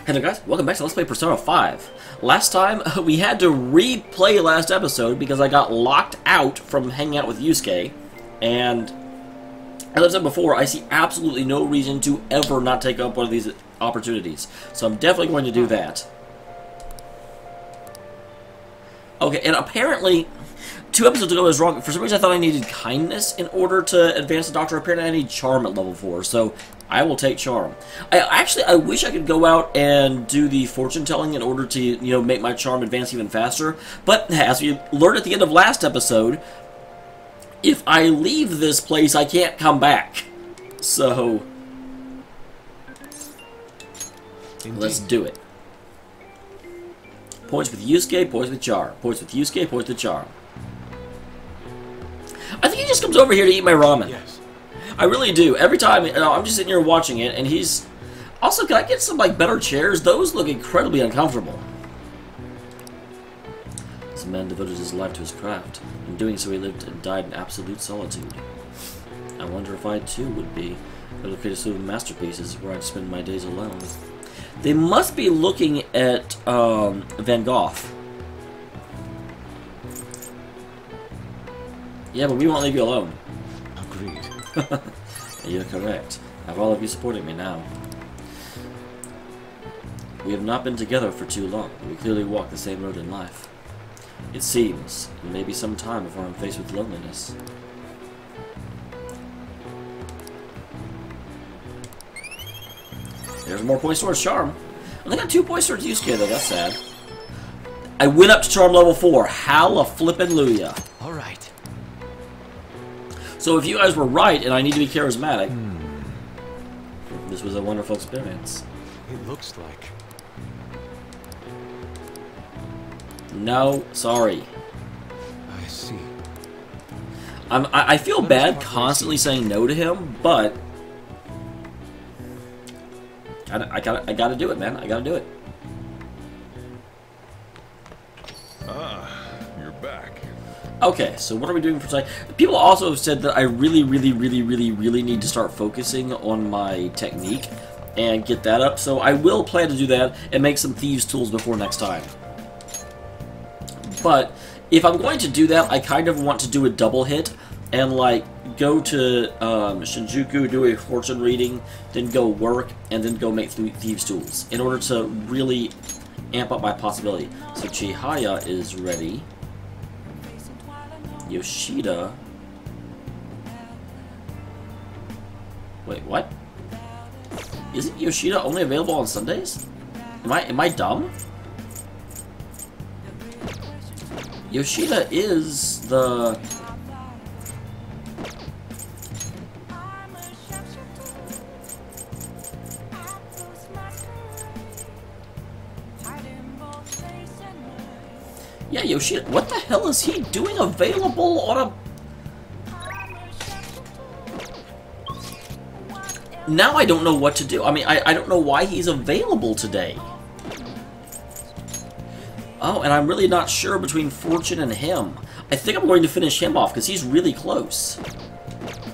Hey there guys, welcome back to Let's Play Persona 5. Last time, we had to replay last episode because I got locked out from hanging out with Yusuke, and as I've said before, I see absolutely no reason to ever not take up one of these opportunities. So I'm definitely going to do that. Okay, and apparently, 2 episodes ago I was wrong. For some reason I thought I needed kindness in order to advance the Doctor. Apparently I need charm at level 4, so I will take charm. I wish I could go out and do the fortune telling in order to, you know, make my charm advance even faster. But as we learned at the end of last episode, if I leave this place, I can't come back. So let's do it. Points with Yusuke, points with charm. Points with Yusuke, points with charm. I think he just comes over here to eat my ramen. Yes. I really do. Every time, I'm just sitting here watching it, and he's... Also, can I get some, like, better chairs? Those look incredibly uncomfortable. This man devoted his life to his craft. In doing so, he lived and died in absolute solitude. I wonder if I, too, would be able to create a suite of masterpieces where I'd spend my days alone. They must be looking at, Van Gogh. Yeah, but we won't leave you alone. Agreed. You're correct. I have all of you supporting me now. We have not been together for too long, but we clearly walk the same road in life. It seems it may be some time before I'm faced with loneliness. There's more points towards charm. I only got 2 points towards Yusuke though, that's sad. I went up to charm level 4. Hallelujah. Alright. So if you guys were right and I need to be charismatic, this was a wonderful experience. It looks like. No, sorry. I see. I feel bad constantly saying no to him, but I gotta do it, man. I gotta do it. You're back. Okay, so what are we doing for tonight? People also have said that I really need to start focusing on my technique and get that up. So I will plan to do that and make some thieves' tools before next time. But if I'm going to do that, I kind of want to do a double hit and like go to Shinjuku, do a fortune reading, then go work, and then go make thieves' tools in order to really amp up my possibility. So Chihaya is ready. Yoshida. Wait, what? Isn't Yoshida only available on Sundays? Am I dumb? Yoshida is the... Yeah, Yoshida. What the hell is he doing available on a... Now I don't know what to do. I mean, I don't know why he's available today. Oh, and I'm really not sure between Fortune and him. I think I'm going to finish him off because he's really close.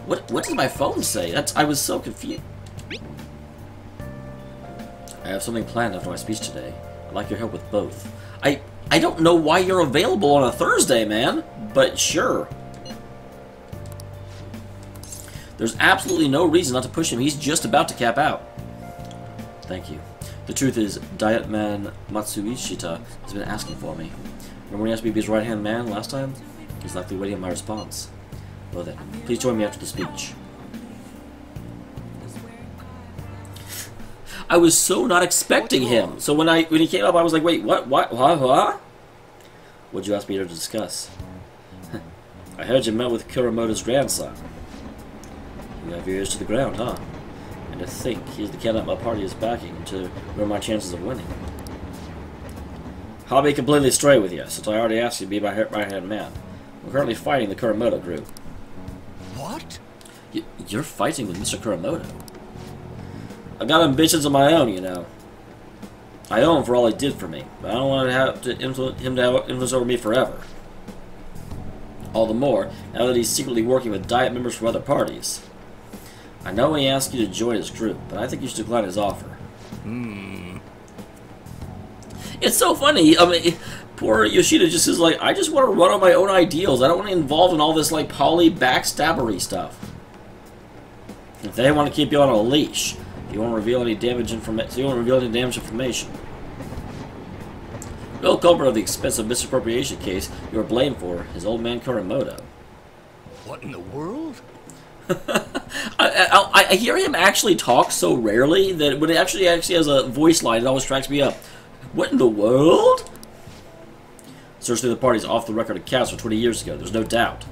What does my phone say? I was so confused. I have something planned after my speech today. I'd like your help with both. I don't know why you're available on a Thursday, man, but sure. There's absolutely no reason not to push him. He's just about to cap out. Thank you. The truth is, Diet Man Matsuishita has been asking for me. Remember when he asked me to be his right-hand man last time? He's likely waiting on my response. Well then, please join me after the speech. I was so not expecting him. So when he came up, I was like, wait, what? What'd you ask me to discuss? I heard you met with Kuramoto's grandson. You have your ears to the ground, huh? And to think he's the candidate my party is backing to ruin my chances of winning. I'll be completely straight with you, since I already asked you to be my right-hand man. I'm currently fighting the Kuramoto group. What? You're fighting with Mr. Kuramoto? I've got ambitions of my own, you know. I owe him for all he did for me, but I don't want to have him to have influence over me forever. All the more, now that he's secretly working with Diet members from other parties. I know he asked you to join his group, but I think you should decline his offer. It's so funny. I mean, poor Yoshida just is like, I just want to run on my own ideals. I don't want to get involved in all this like poly backstabbery stuff. If they want to keep you on a leash, you won't reveal any damage information. The real culprit of the expensive misappropriation case you are blamed for is old man Kuramoto. What in the world? I hear him actually talk so rarely that when it actually has a voice line, it always cracks me up. What in the world? Search through the party's off-the-record accounts from 20 years ago. There's no doubt.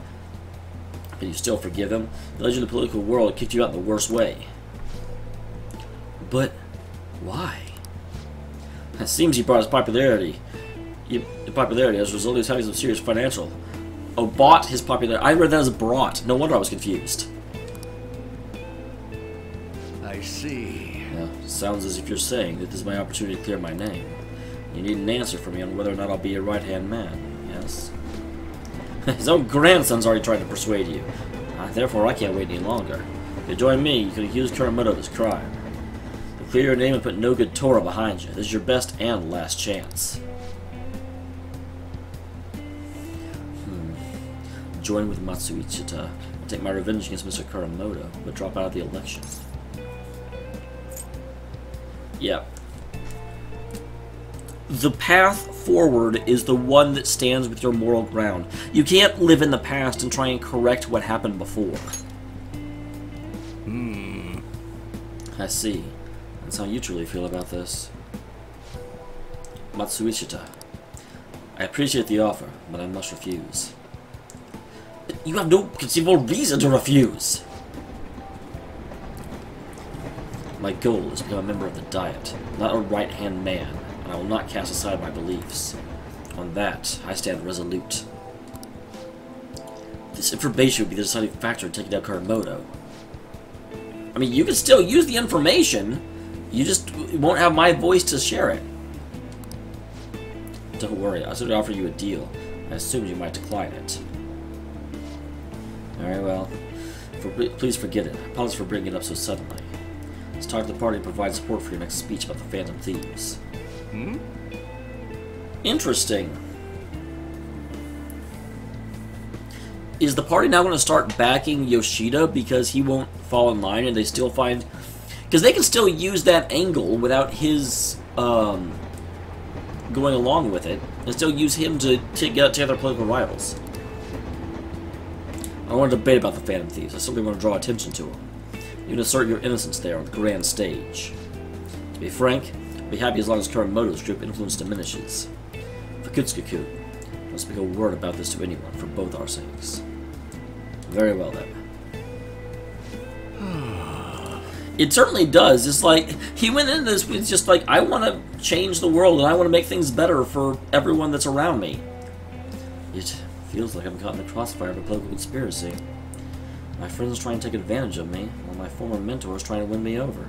Can you still forgive him? The legend of the political world kicked you out in the worst way. But why? It seems he brought his popularity. As a result, he was having some serious financial. Oh, bought his popularity. I read that as brought. No wonder I was confused. I see. Yeah, sounds as if you're saying that this is my opportunity to clear my name. You need an answer from me on whether or not I'll be your right-hand man. Yes? His own grandson's already tried to persuade you. Therefore, I can't wait any longer. If you join me, you can accuse Kuramoto of this crime. You'll clear your name and put no good Torah behind you. This is your best and last chance. Join with Matsuichita and take my revenge against Mr. Kuramoto, but drop out of the election. Yeah. The path forward is the one that stands with your moral ground. You can't live in the past and try and correct what happened before. I see. That's how you truly feel about this. Matsuichita. I appreciate the offer, but I must refuse. You have no conceivable reason to refuse. My goal is to become a member of the Diet, not a right-hand man, and I will not cast aside my beliefs. On that, I stand resolute. This information would be the deciding factor in taking down Kuramoto. I mean, you can still use the information, you just won't have my voice to share it. Don't worry, I simply offer you a deal. I assumed you might decline it. Alright, well, please forget it. I apologize for bringing it up so suddenly. Let's talk to the party and provide support for your next speech about the Phantom Thieves. Interesting. Is the party now going to start backing Yoshida because he won't fall in line and they still find... Because they can still use that angle without his going along with it, and still use him to get out to their political rivals. I don't want to debate about the Phantom Thieves. I simply want to draw attention to them. You can assert your innocence there on the grand stage. To be frank, I'll be happy as long as Kuramoto's group influence diminishes. For Kutsuku, don't speak a word about this to anyone, for both our sakes. Very well, then. It certainly does. It's like, he went into this with just like, I want to change the world, and I want to make things better for everyone that's around me. It feels like I'm caught in the crossfire of a political conspiracy. My friends try and take advantage of me, while my former mentor is trying to win me over.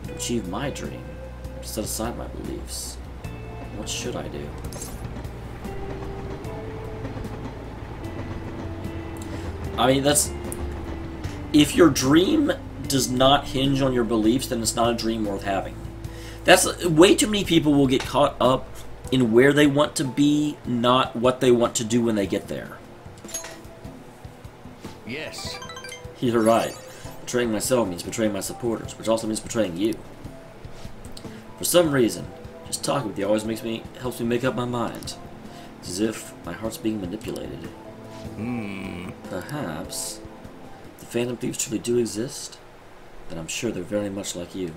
To achieve my dream, to set aside my beliefs. What should I do? I mean, that's... If your dream does not hinge on your beliefs, then it's not a dream worth having. That's... Way too many people will get caught up in where they want to be, not what they want to do when they get there. Yes. You're right. Betraying myself means betraying my supporters, which also means betraying you. For some reason, just talking with you always helps me make up my mind. It's as if my heart's being manipulated. Perhaps, if the Phantom Thieves truly do exist, then I'm sure they're very much like you.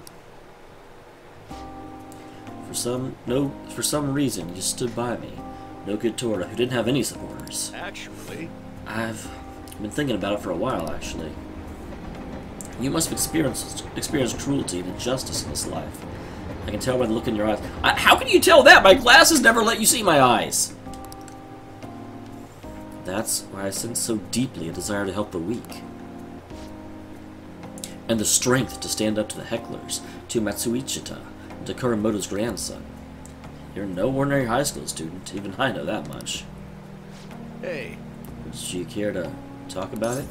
For some reason, you stood by me. No good Torah, who didn't have any supporters. Actually, I've been thinking about it for a while, actually. You must have experienced cruelty and injustice in this life. I can tell by the look in your eyes. How can you tell that? My glasses never let you see my eyes. That's why I sense so deeply a desire to help the weak. And the strength to stand up to the hecklers, to Matsuichita, and to Kuramoto's grandson. You're no ordinary high school student, even I know that much. hey, Would you care to talk about it?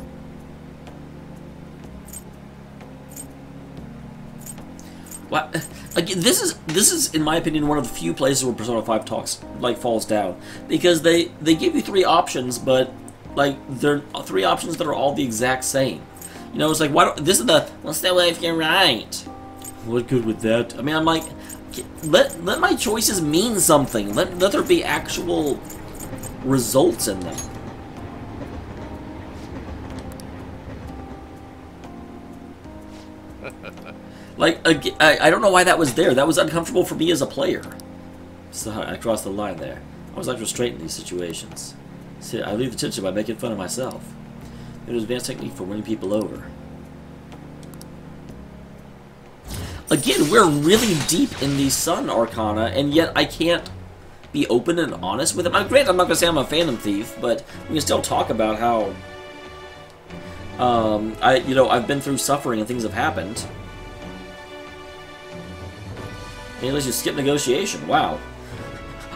What? Again, this is in my opinion one of the few places where Persona 5 falls down, because they give you 3 options, but like they're 3 options that are all the exact same. You know, it's like, why don't, this is the, well, stay away if you're right. What good with that? I mean, I'm like, let my choices mean something. Let there be actual results in them. Like, I don't know why that was there. That was uncomfortable for me as a player. So I crossed the line there. I was like restrained in these situations. See, I leave the tension by making fun of myself. It was an advanced technique for winning people over. Again, we're really deep in the Sun Arcana, and yet I can't be open and honest with it. Granted, I'm not going to say I'm a Phantom Thief, but we can still talk about how I've been through suffering and things have happened. And at least you skip negotiation. Wow.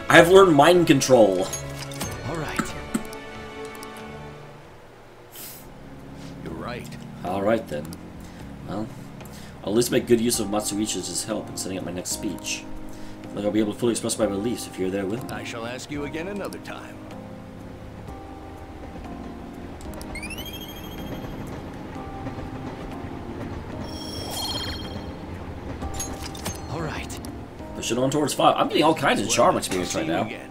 I've learned mind control. Alright. You're right. Alright then. Well, I'll at least make good use of Matsuichi's help in setting up my next speech. I feel like I'll be able to fully express my beliefs if you're there with me. I shall ask you again another time. Alright. Pushing on towards 5. I'm getting all kinds of charm experience right now. Again.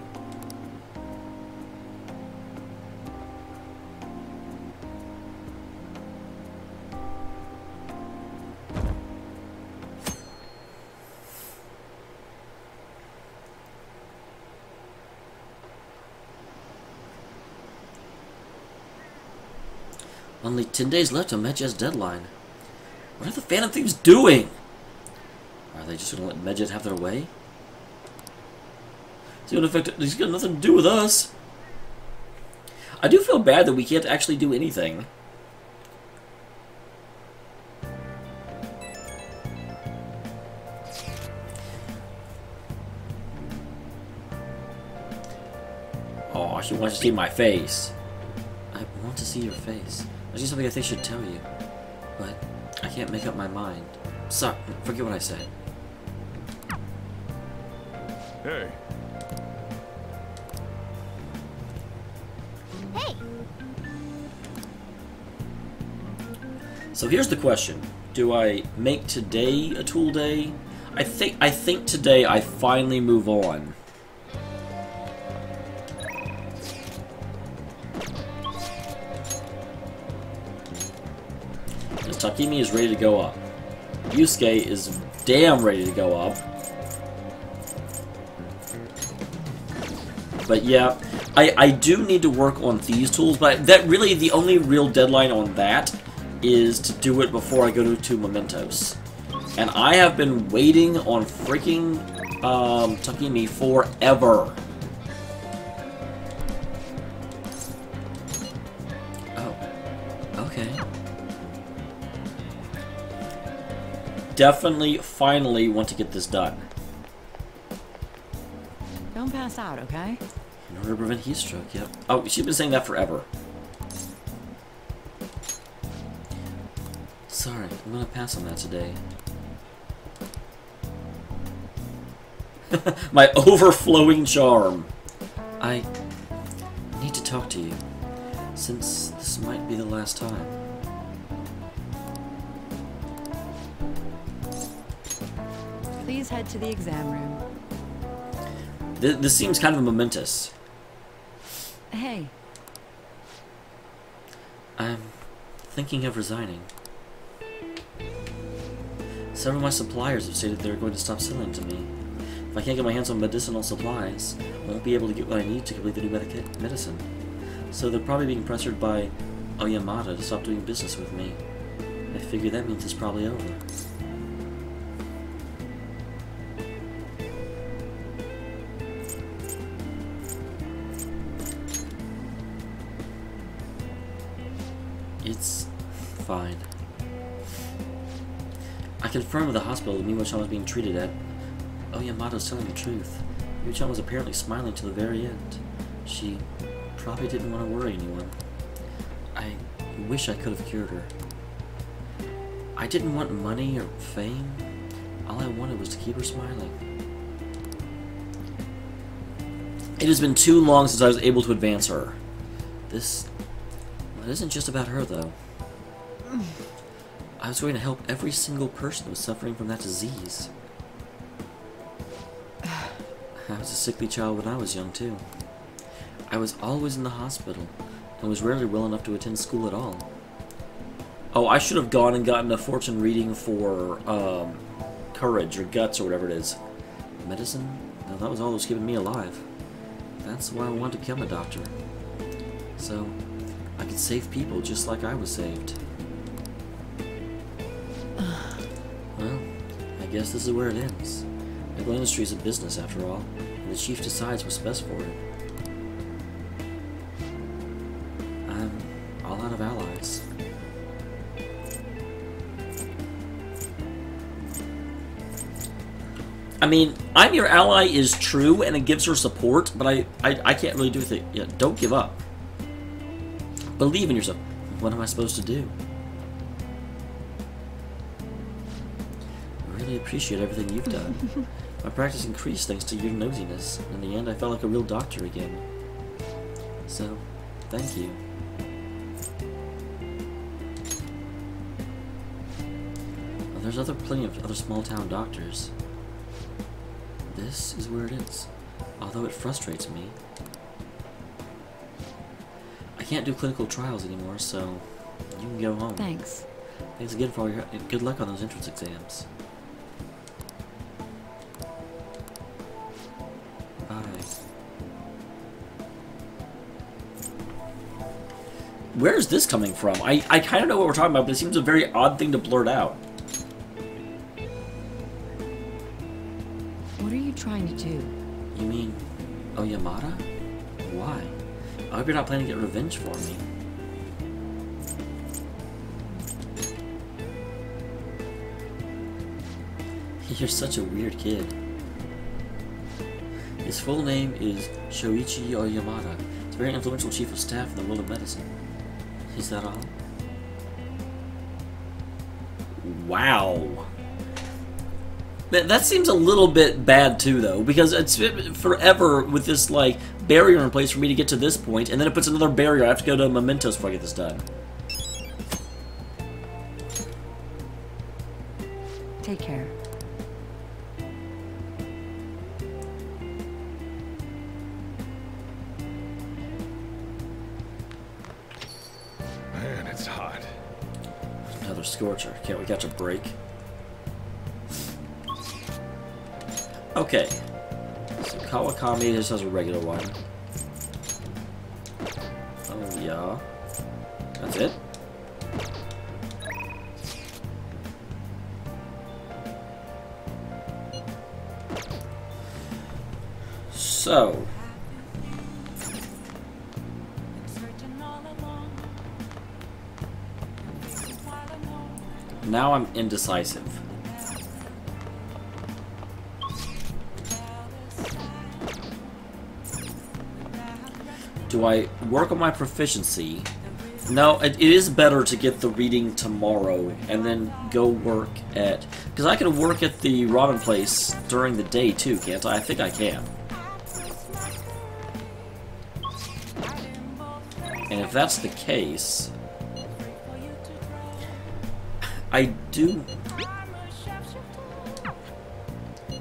Only 10 days left on Medjed's deadline. What are the Phantom Thieves doing? Are they just gonna let Medjed have their way? He's got nothing to do with us. I do feel bad that we can't actually do anything. Oh, she wants to see my face. I want to see your face. There's just something I think I should tell you, but I can't make up my mind. Sorry, forget what I said. Hey. Hey. So here's the question: do I make today a tool day? I think today I finally move on. Takemi is ready to go up. Yusuke is damn ready to go up. But yeah, I do need to work on these tools, but that really, the only real deadline on that is to do it before I go to Mementos. And I have been waiting on freaking Takemi forever. Oh, okay. Definitely, finally want to get this done. Don't pass out, okay? In order to prevent heat stroke, yep. Oh, she's been saying that forever. Sorry, I'm gonna pass on that today. My overflowing charm. I need to talk to you, since this might be the last time. Please head to the exam room. This seems kind of momentous. Hey. I'm thinking of resigning. Several of my suppliers have stated they're going to stop selling to me. If I can't get my hands on medicinal supplies, I won't be able to get what I need to complete the new medicine. So they're probably being pressured by Oyamada to stop doing business with me. I figure that means it's probably over. It's fine. I confirmed with the hospital that Mimo-chan was being treated at. Oyamada's telling the truth. Mimo-chan was apparently smiling to the very end. She probably didn't want to worry anyone. I wish I could have cured her. I didn't want money or fame. All I wanted was to keep her smiling. It has been too long since I was able to advance her. This... Well, it isn't just about her, though. I was going to help every single person who was suffering from that disease. I was a sickly child when I was young, too. I was always in the hospital, and was rarely well enough to attend school at all. Oh, I should have gone and gotten a fortune reading for, courage, or guts, or whatever it is. Medicine? No, that was all that was keeping me alive. That's why I wanted to become a doctor. So, I could save people just like I was saved. Well, I guess this is where it ends. Medical industry is a business, after all, and the chief decides what's best for it. I'm all out of allies. I mean, I'm your ally is true, and it gives her support, but I can't really do with it yet. Don't give up. Believe in yourself. What am I supposed to do? I really appreciate everything you've done. My practice increased thanks to your nosiness. In the end, I felt like a real doctor again. So, thank you. Well, there's plenty of other small-town doctors. This is where it is, although it frustrates me. I can't do clinical trials anymore, so you can go home. Thanks. Thanks again for all your good luck on those entrance exams. Bye. Where's this coming from? I kind of know what we're talking about, but it seems a very odd thing to blurt out. What are you trying to do? You mean Oyamata? Why? I hope you're not planning to get revenge for me. You're such a weird kid. His full name is Shoichi Oyamata. He's a very influential chief of staff in the world of medicine. Is that all? Wow. That seems a little bit bad too, though, because it's forever with this, like, barrier in place for me to get to this point, and then it puts another barrier. I have to go to Mementos before I get this done. Take care. Man, it's hot. Another scorcher. Can't we catch a break? Okay. So Kawakami just has a regular one. Oh yeah. That's it? So now I'm indecisive. Do I work on my proficiency? No, it is better to get the reading tomorrow and then go work at... Because I can work at the ramen place during the day too, can't I? I think I can. And if that's the case... I do...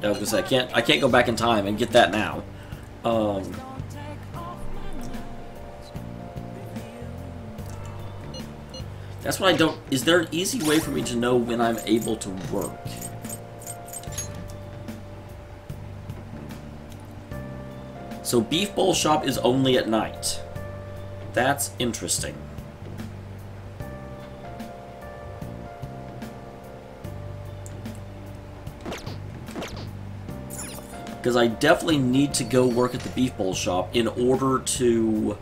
I was gonna say, I can't go back in time and get that now. That's what I don't... Is there an easy way for me to know when I'm able to work? So Beef Bowl Shop is only at night. That's interesting. Because I definitely need to go work at the Beef Bowl Shop in order to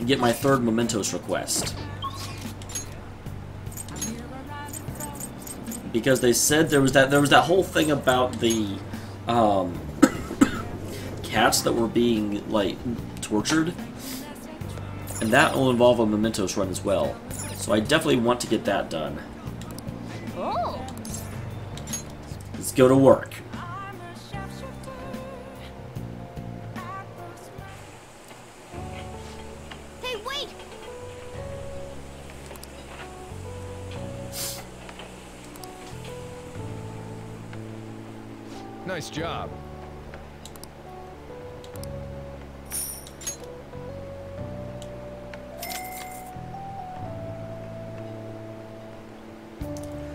get my third Mementos request. Because they said there was that whole thing about the cats that were being, like, tortured, and that will involve a Mementos run as well. So I definitely want to get that done. Oh. Let's go to work. Hey, wait! Nice job.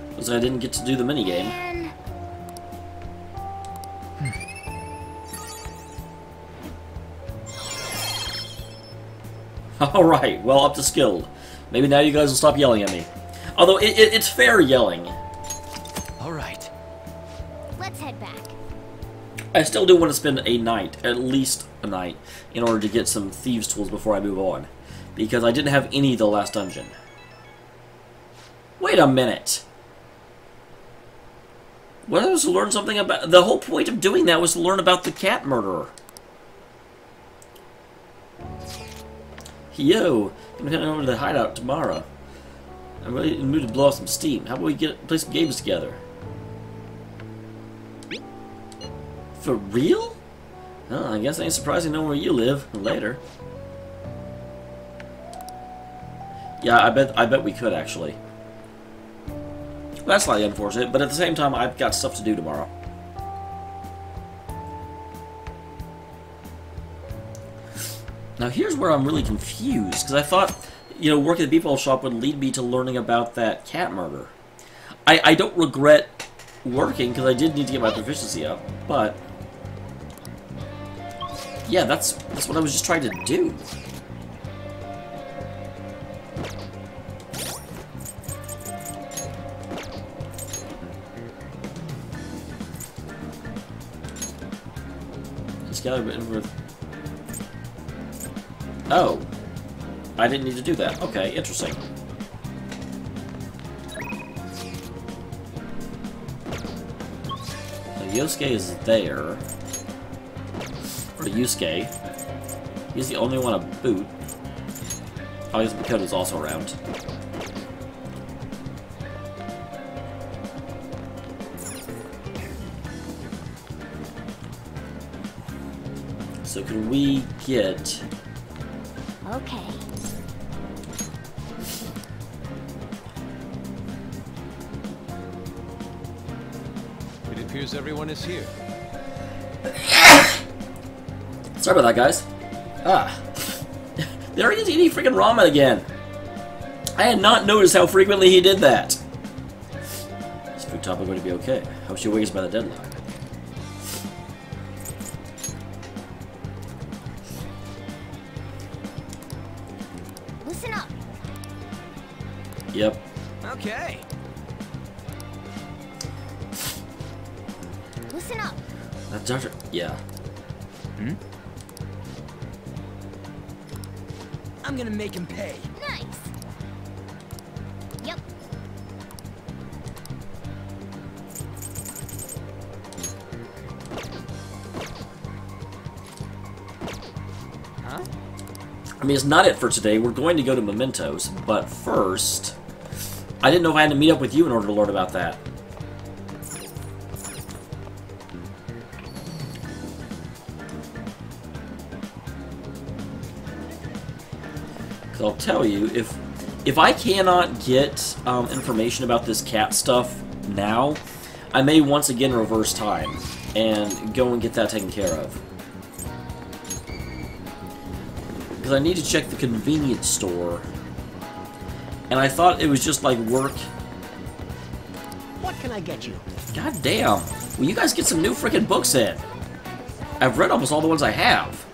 Because I didn't get to do the minigame. Man. Alright, well, up to skilled. Maybe now you guys will stop yelling at me. Although, it's fair yelling. All right. Let's head back. I still do want to spend a night, at least a night, in order to get some thieves' tools before I move on. Because I didn't have any the last dungeon. Wait a minute! What, I was to learn something about... The whole point of doing that was to learn about the cat murderer. Yo, I'm heading over to the hideout tomorrow. I'm really in the mood to blow off some steam. How about we play some games together? For real? Oh, I guess it ain't surprising knowing where you live. Later. Yeah, I bet we could actually. Well, that's slightly unfortunate, but at the same time, I've got stuff to do tomorrow. Now here's where I'm really confused, because I thought, you know, working at the Beefball shop would lead me to learning about that cat murder. I don't regret working, because I did need to get my proficiency up, but... yeah, that's what I was just trying to do. Just gather a bit with... oh. I didn't need to do that. Okay, interesting. So Yosuke is there. Or Yusuke. He's the only one to boot. Oh, I guess Makoto's also around. So can we get... Okay. It appears everyone is here. Sorry about that, guys. Ah. There he is eating freaking ramen again. I had not noticed how frequently he did that. Is food topic going to be okay? Hope she waits by the deadline. Listen up. Yep. Okay. Listen up. That doctor... yeah. Hmm? I'm gonna make him pay. Nice. Yep. Huh? I mean, it's not it for today. We're going to go to Mementos, but first... I didn't know if I had to meet up with you in order to learn about that. Because I'll tell you, if I cannot get information about this cat stuff now, I may once again reverse time and go and get that taken care of. Because I need to check the convenience store. And I thought it was just like work. What can I get you? God damn. Will you guys get some new freaking books in? I've read almost all the ones I have.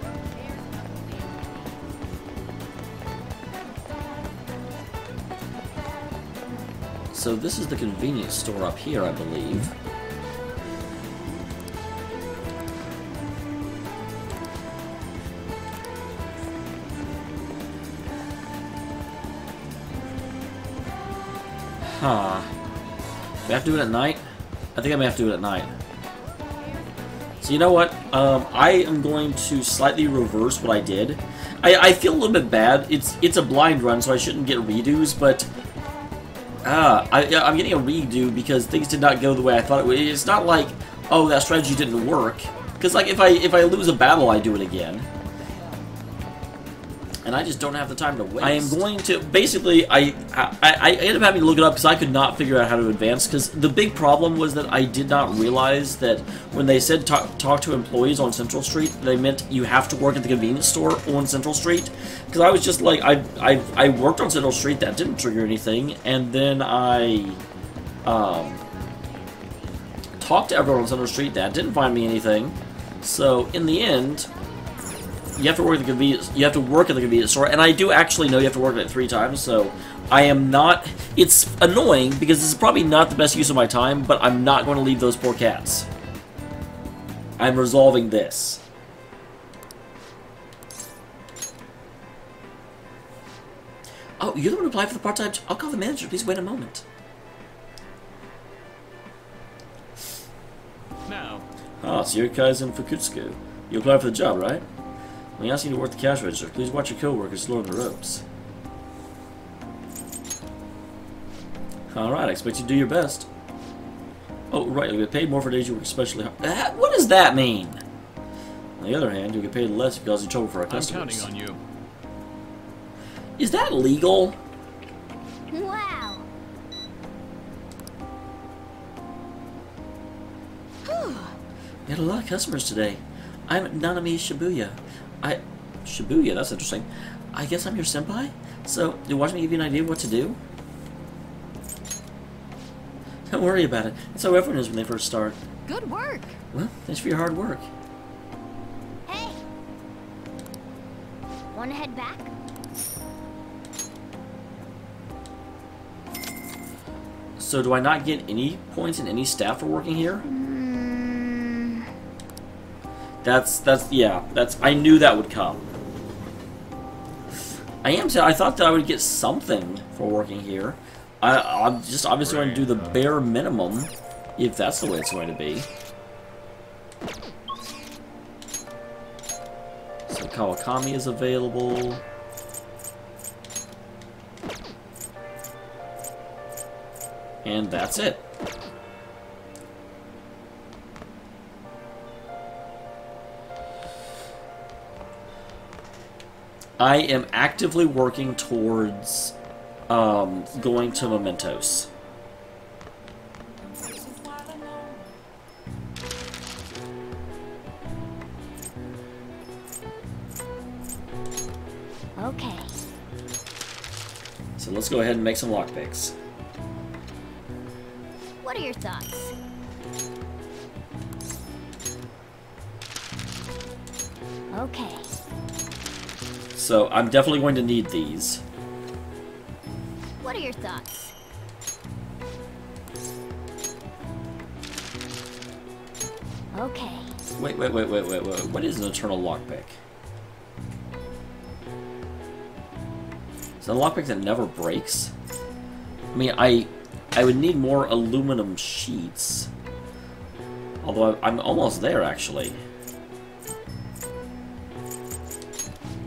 So this is the convenience store up here, I believe. Huh. Do I have to do it at night? I think I may have to do it at night. So you know what? I am going to slightly reverse what I did. I feel a little bit bad. It's a blind run, so I shouldn't get redos, but Yeah, I'm getting a redo because things did not go the way I thought it would. It's not like, oh, that strategy didn't work. Because like if I lose a battle, I do it again. And I just don't have the time to waste. I am going to basically I ended up having to look it up because I could not figure out how to advance. Because the big problem was that I did not realize that when they said talk to employees on Central Street, they meant you have to work at the convenience store on Central Street. Because I was just like I worked on Central Street, that didn't trigger anything, and then I talked to everyone on Central Street, that didn't find me anything. So in the end, you have to work at the convenience. You have to work at the convenience store, and I do actually know you have to work at it 3 times. So I am not. It's annoying because this is probably not the best use of my time, but I'm not going to leave those poor cats. I'm resolving this. Oh, you're the one who applied for the part-time. I'll call the manager. Please wait a moment. Now. Ah, so you're Kaizen Fukutsuku. You applied for the job, right? When he asks you to work the cash register, please watch your co-workers learn the ropes. Alright, I expect you to do your best. Oh, right, you'll get paid more for days you work especially hard. What does that mean? On the other hand, you'll get paid less if you cause you trouble for our customers. I'm counting on you. Is that legal? Wow. We had a lot of customers today. I'm Nanami Shibuya. Shibuya, that's interesting. I guess I'm your senpai? So, you watch me give you an idea of what to do? Don't worry about it. That's how everyone is when they first start. Good work. Well, thanks for your hard work. Hey. Wanna head back? So, do I not get any points in any staff for working here? I knew that would come. I thought that I would get something for working here. I'm just obviously going to do the bare minimum, if that's the way it's going to be. So Kawakami is available. And that's it. I am actively working towards going to Mementos. Okay. So let's go ahead and make some lockpicks. What are your thoughts? Okay. So I'm definitely going to need these. What are your thoughts? Okay. Wait. What is an eternal lockpick? Is that a lockpick that never breaks? I mean, I would need more aluminum sheets. Although I'm almost there, actually.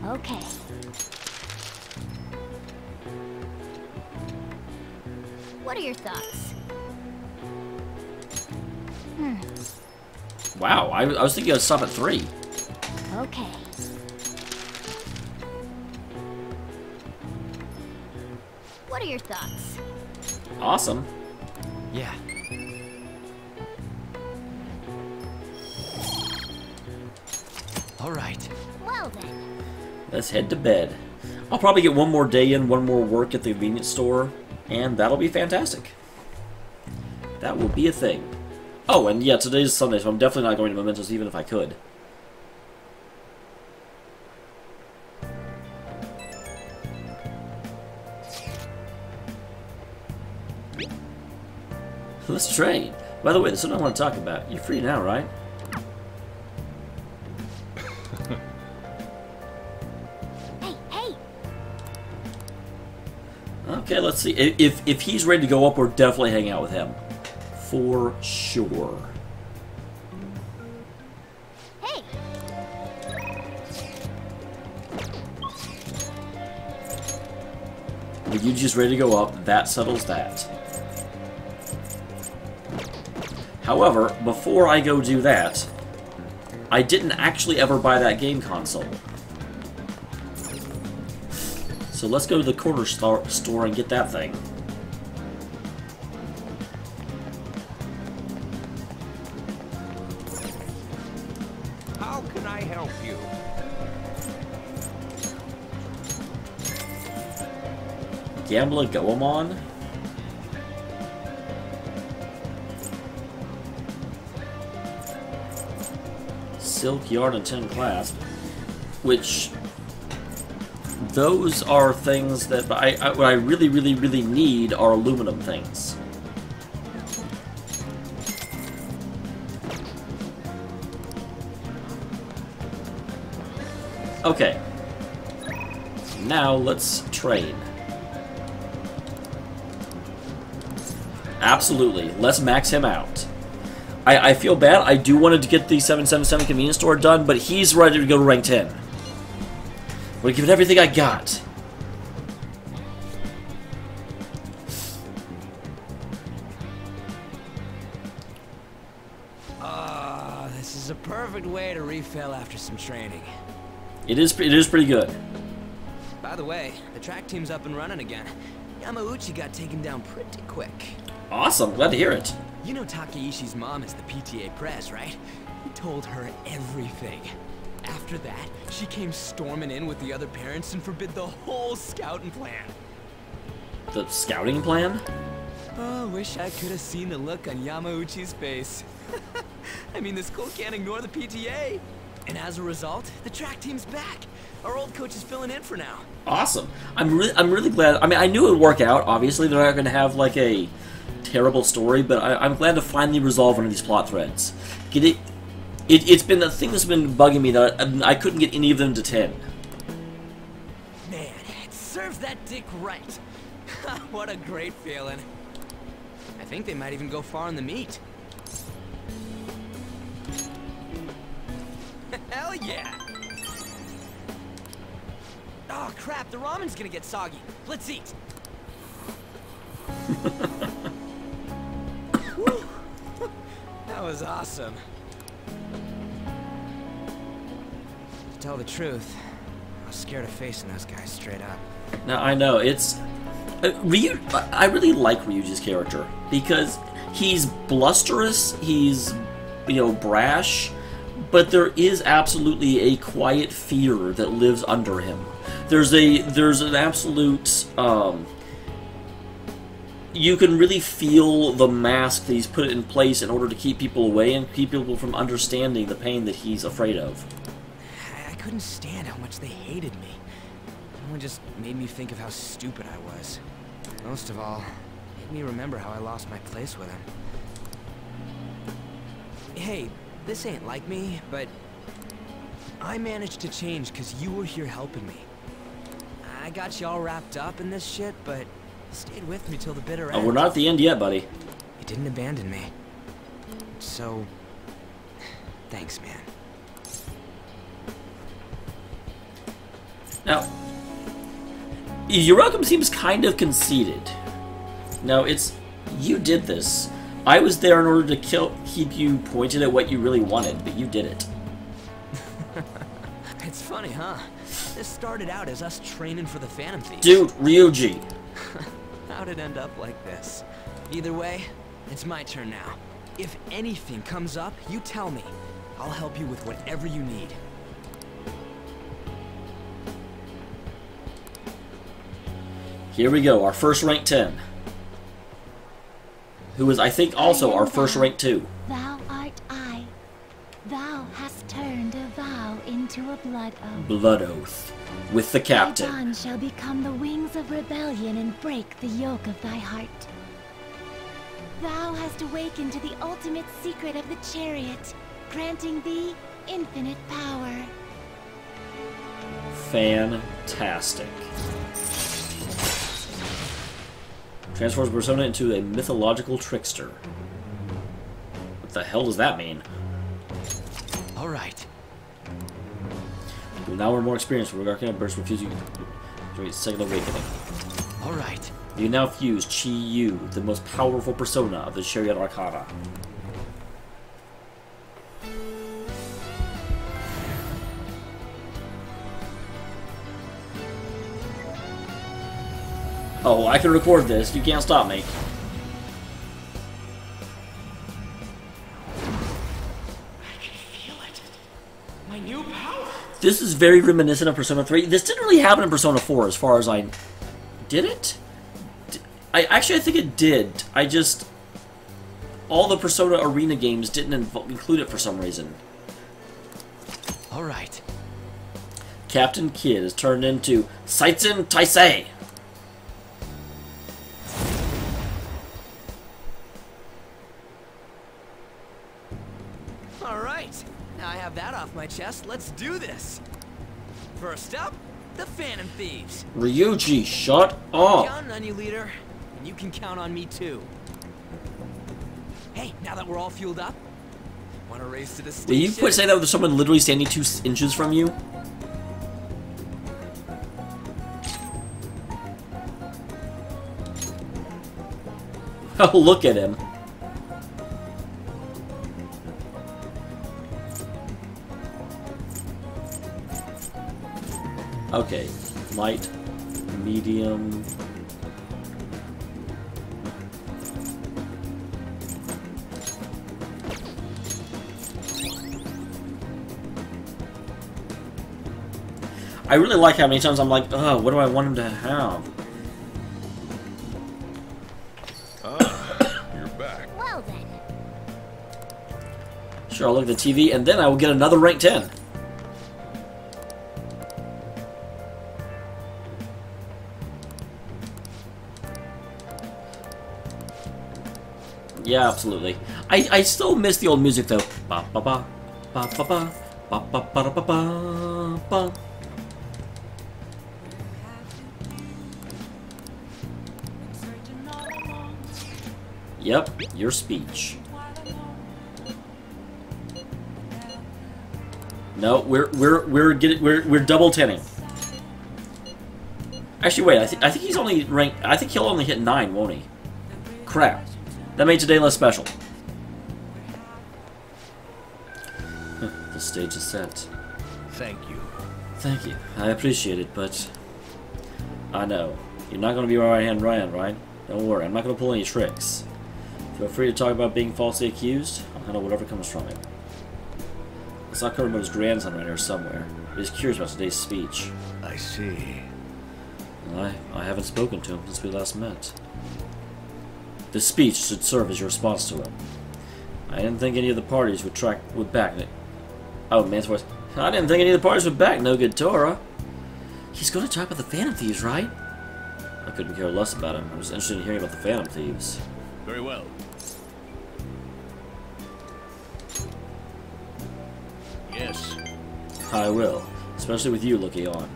Okay. What are your thoughts? Wow, I was thinking I'd stop at 3. Okay. What are your thoughts? Awesome. Yeah. All right. Well then. Let's head to bed. I'll probably get one more day in, one more work at the convenience store, and that'll be fantastic. That will be a thing. Oh, and yeah, today's Sunday, so I'm definitely not going to Mementos even if I could. Let's train. By the way, there's something I want to talk about. You're free now, right? Hey! Okay, let's see. If he's ready to go up, we're definitely hanging out with him. For sure. Hey! Ryuji's ready to go up. That settles that. However, before I go do that, I didn't actually ever buy that game console. So let's go to the corner store and get that thing. How can I help you? Gambler Goemon? Silk yarn and tin clasp, which those are things that what I really, really, really need are aluminum things. Okay. Now let's train. Absolutely. Let's max him out. I feel bad. I do wanted to get the 777 convenience store done, but he's ready to go to rank 10. I'm gonna give it everything I got. This is a perfect way to refill after some training. It is pretty good. By the way, the track team's up and running again. Yamauchi got taken down pretty quick. Awesome. Glad to hear it. You know Takeishi's mom is the PTA press, right? He told her everything. After that, she came storming in with the other parents and forbid the whole scouting plan. The scouting plan? Oh, wish I could have seen the look on Yamauchi's face. I mean, the school can't ignore the PTA. And as a result, the track team's back. Our old coach is filling in for now. Awesome. I'm really glad. I mean, I knew it would work out. Obviously, they're not going to have like a terrible story, but I'm glad to finally resolve one of these plot threads. It's been the thing that's been bugging me that I couldn't get any of them to 10. Man, it serves that dick right. What a great feeling. I think they might even go far in the meet. Hell yeah! Oh crap, the ramen's gonna get soggy. Let's eat. That was awesome. To tell the truth, I was scared of facing those guys straight up. Now, I know, it's... I really like Ryuji's character, because he's blusterous, he's, you know, brash, but there is absolutely a quiet fear that lives under him. There's an absolute, you can really feel the mask that he's put in place in order to keep people away and keep people from understanding the pain that he's afraid of. I couldn't stand how much they hated me. It just made me think of how stupid I was. Most of all, it made me remember how I lost my place with him. Hey, this ain't like me, but I managed to change because you were here helping me. I got you all wrapped up in this shit, but you stayed with me till the bitter end. Oh, we're not at the end yet, buddy. You didn't abandon me. So, thanks, man. Now, Yurakum seems kind of conceited. No, it's... You did this. I was there in order to keep you pointed at what you really wanted, but you did it. It's funny, huh? This started out as us training for the Phantom Thieves. Dude, Ryuji. How'd it end up like this? Either way, it's my turn now. If anything comes up, you tell me. I'll help you with whatever you need. Here we go, our first rank 10. Who is, I think, also our first rank 2. Thou art I. Thou hast turned a vow into a blood oath. Blood Oath. With the Thy captain. bond shall become the wings of rebellion and break the yoke of thy heart. Thou hast awakened to the ultimate secret of the chariot, granting thee infinite power. Fantastic. Transforms persona into a mythological trickster. What the hell does that mean? All right. Now we're more experienced. We're working on burst refusing to second awakening. All right. You now fuse Chi-Yu, the most powerful persona of the Chariot Arcana. Oh, I can record this. You can't stop me. My new power. This is very reminiscent of Persona 3. This didn't really happen in Persona 4 as far as I... Did it? I think it did. I just... All the Persona Arena games didn't include it for some reason. All right. Captain Kidd is turned into Seizen Taisei. All right. Now I have that off my chest. Let's do this. First up, the Phantom Thieves. Ryuji, shut up. Counting on you, leader. And you can count on me too. Hey, now that we're all fueled up, want to race to the station? Will you quit saying that with someone literally standing 2 inches from you? Oh, look at him. Okay, light, medium. I really like how many times I'm like, oh, what do I want him to have? You're back. Well then. Sure, I'll look at the TV, and then I will get another rank 10. Yeah, absolutely. I still miss the old music though. Ba ba ba ba ba ba ba ba ba ba ba ba. Yep, your speech. No, we're double tenning. Actually, wait. I think he's only ranked. I think he'll only hit 9, won't he? Crap. That made today less special. The stage is set. Thank you. Thank you. I appreciate it, but I know you're not going to be my right-hand man, right? Don't worry. I'm not going to pull any tricks. Feel free to talk about being falsely accused. I'll handle whatever comes from it. I saw Kurimo's grandson right here somewhere. He's curious about today's speech. I see. Well, I haven't spoken to him since we last met. This speech should serve as your response to it. I didn't think any of the parties would back it. Oh, man's voice. I didn't think any of the parties would back no good Torah. He's going to talk about the Phantom Thieves, right? I couldn't care less about him. I was interested in hearing about the Phantom Thieves. Very well. Yes. I will, especially with you looking on.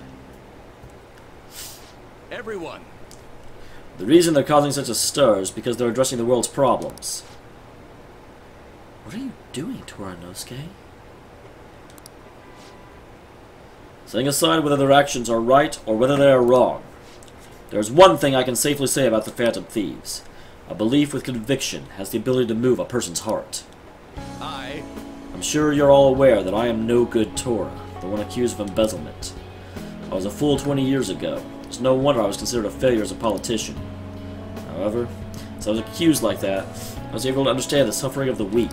Everyone. The reason they're causing such a stir is because they're addressing the world's problems. What are you doing, Toranosuke? Setting aside whether their actions are right or whether they are wrong, there's one thing I can safely say about the Phantom Thieves. A belief with conviction has the ability to move a person's heart. I'm sure you're all aware that I am no good Tora, the one accused of embezzlement. I was a fool 20 years ago. It's no wonder I was considered a failure as a politician. However, since I was accused like that, I was able to understand the suffering of the weak.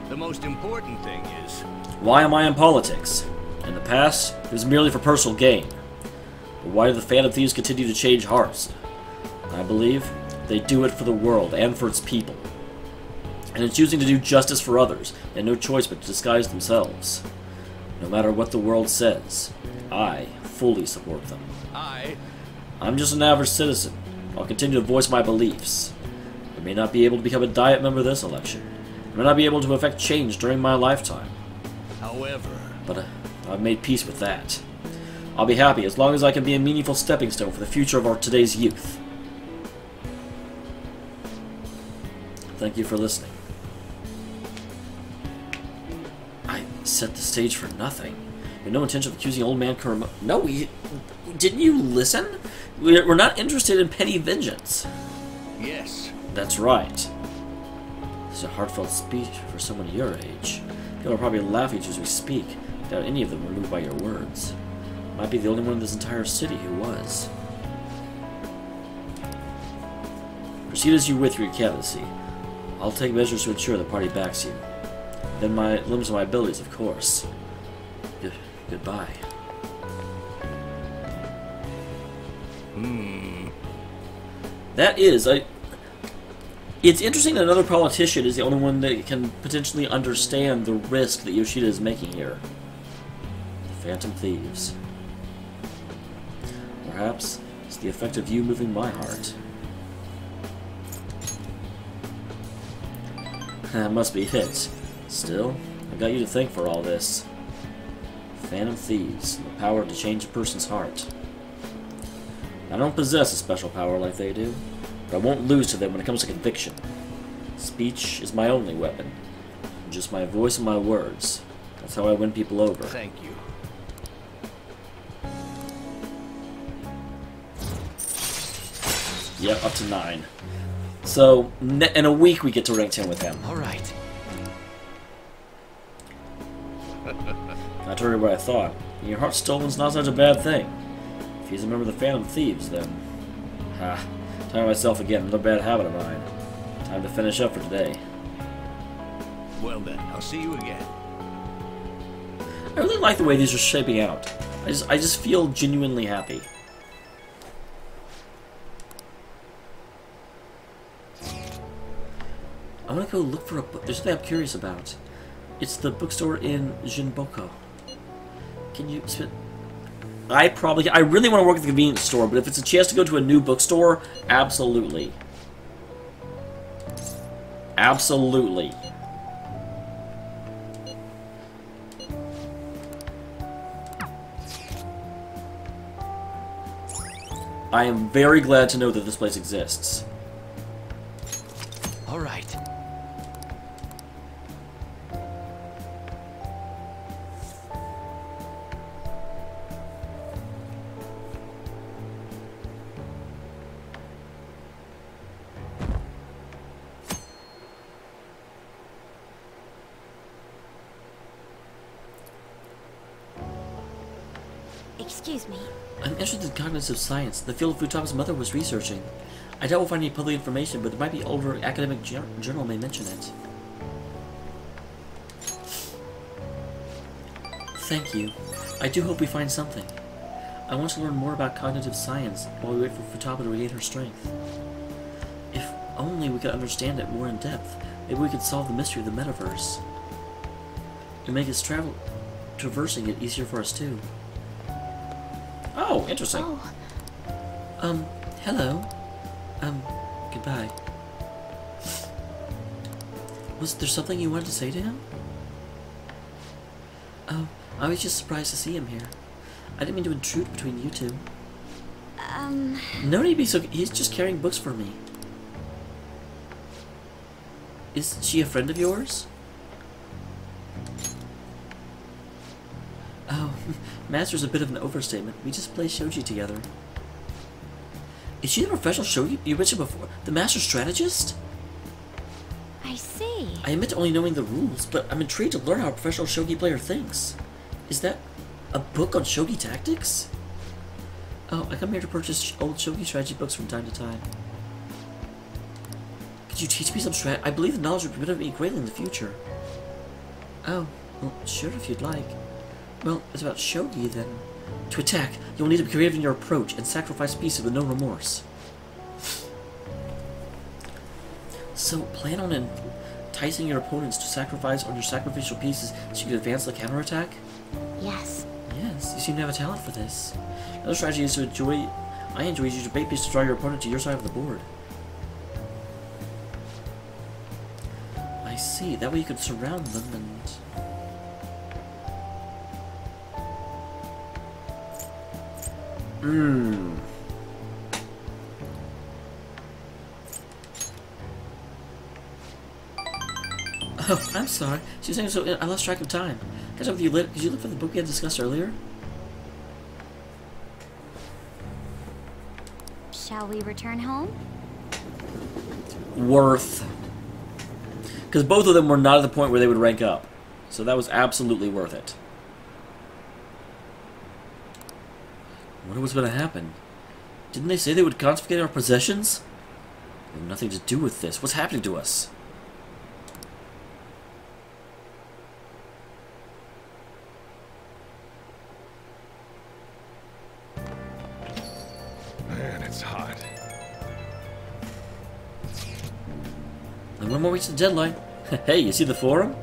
The most important thing is... Why am I in politics? In the past, it was merely for personal gain. But why do the Phantom Thieves continue to change hearts? I believe they do it for the world and for its people. And in choosing to do justice for others, they have no choice but to disguise themselves. No matter what the world says, I fully support them. I'm just an average citizen. I'll continue to voice my beliefs. I may not be able to become a Diet member this election. I may not be able to effect change during my lifetime. However... But I've made peace with that. I'll be happy as long as I can be a meaningful stepping stone for the future of our today's youth. Thank you for listening. I set the stage for nothing. We have no intention of accusing old man Kurama. No, didn't you listen? We're not interested in petty vengeance. Yes. That's right. This is a heartfelt speech for someone your age. People are probably laughing as we speak. I doubt any of them were moved by your words. Might be the only one in this entire city who was. Proceed as you with your candidacy. I'll take measures to ensure the party backs you. Then my limits of my abilities, of course. Goodbye. That is, it's interesting that another politician is the only one that can potentially understand the risk that Yoshida is making here. Phantom Thieves. Perhaps it's the effect of you moving my heart. That must be it. Still, I've got you to thank for all this. Phantom Thieves, the power to change a person's heart. I don't possess a special power like they do, but I won't lose to them when it comes to conviction. Speech is my only weapon. Just my voice and my words. That's how I win people over. Thank you. Yep, up to 9. So, in a week we get to rank 10 with him. Alright. I told you what I thought. Your heart stolen's not such a bad thing. If he's a member of the Phantom Thieves, then... Ha. Telling myself again, another bad habit of mine. Time to finish up for today. Well then, I'll see you again. I really like the way these are shaping out. I just feel genuinely happy. I'm gonna go look for a book. There's something I'm curious about. It's the bookstore in Jinboko. Can you spend... I really want to work at the convenience store, but if it's a chance to go to a new bookstore, absolutely. Absolutely. I am very glad to know that this place exists. Alright. Excuse me. I'm interested in cognitive science, the field Futaga's mother was researching. I doubt we'll find any public information, but there might be older academic journal may mention it. Thank you. I do hope we find something. I want to learn more about cognitive science while we wait for Futaba to regain her strength. If only we could understand it more in depth, maybe we could solve the mystery of the metaverse. It would make us traversing it easier for us too. Oh, interesting. Oh. Hello. Goodbye. Was there something you wanted to say to him? Oh, I was just surprised to see him here. I didn't mean to intrude between you two. No need to be so... He's just carrying books for me. Is she a friend of yours? Oh, Master's a bit of an overstatement. We just play shogi together. Is she the professional shogi you mentioned before? The master strategist? I see. I admit to only knowing the rules, but I'm intrigued to learn how a professional shogi player thinks. Is that a book on shogi tactics? Oh, I come here to purchase old shogi strategy books from time to time. Could you teach me some strat? I believe the knowledge would benefit me greatly in the future. Oh, well, sure if you'd like. Well, it's about shogi then. To attack, you will need to be creative in your approach and sacrifice pieces with no remorse. So, plan on enticing your opponents to sacrifice on your sacrificial pieces so you can advance the counterattack? Yes. Yes, you seem to have a talent for this. Another strategy is to I enjoy using your bait piece to draw your opponent to your side of the board. I see, that way you could surround them and... Oh, I'm sorry. She was saying so I lost track of time. Catch up with you lit. Did you look for the book we had discussed earlier? Shall we return home? Worth. Because both of them were not at the point where they would rank up. So that was absolutely worth it. I wonder what's going to happen. Didn't they say they would confiscate our possessions? They have nothing to do with this. What's happening to us? Man, it's hot. And one more week's the deadline. Hey, you see the forum?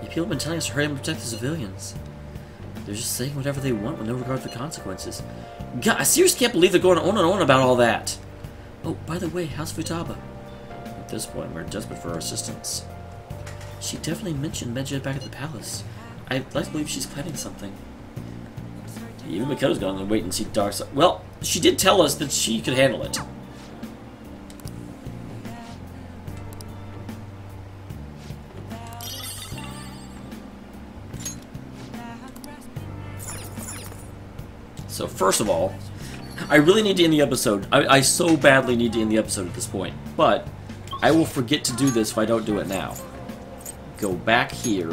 The people have been telling us to hurry and protect the civilians. They're just saying whatever they want with no regard for the consequences. God, I seriously can't believe they're going on and on about all that. Oh, by the way, how's Futaba? At this point, we're desperate for our assistance. She definitely mentioned Medjed back at the palace. I'd like to believe she's planning something. Even Makoto's going to wait and see dark side. Well, she did tell us that she could handle it. So first of all, I really need to end the episode. I so badly need to end the episode at this point. But I will forget to do this if I don't do it now. Go back here.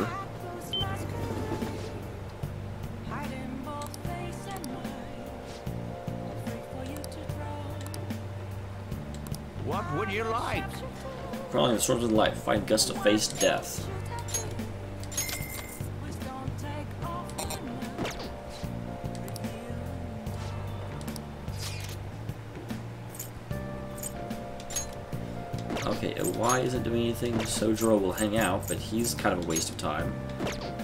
What would you like? Crawling the swords of life. Find Gus to face death. Okay, Y isn't doing anything. Sojiro will hang out, but he's kind of a waste of time.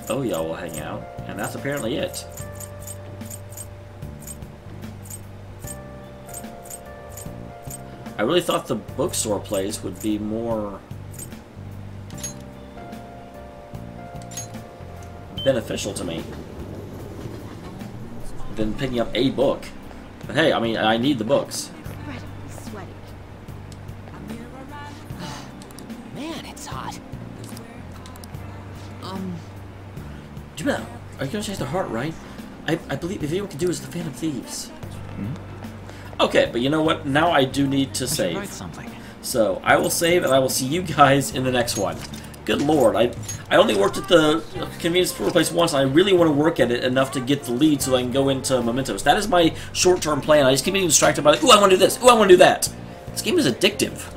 Oya will hang out, and that's apparently it. I really thought the bookstore place would be more beneficial to me than picking up a book. But hey, I mean, I need the books. Incredibly sweaty. Man, it's hot. Do you know? Are you gonna change the heart, right? I believe if anyone can do it, it's the Phantom Thieves. Okay, but you know what? Now I do need to save. Write something. So I will save, and I will see you guys in the next one. Good lord, I only worked at the convenience store place once, and I really want to work at it enough to get the lead so I can go into Mementos. That is my short-term plan. I just keep getting distracted by, like, ooh, I want to do this, ooh, I want to do that. This game is addictive.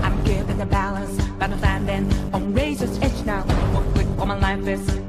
I'm giving the balance, but I'm standing on razor's edge now. What my life is.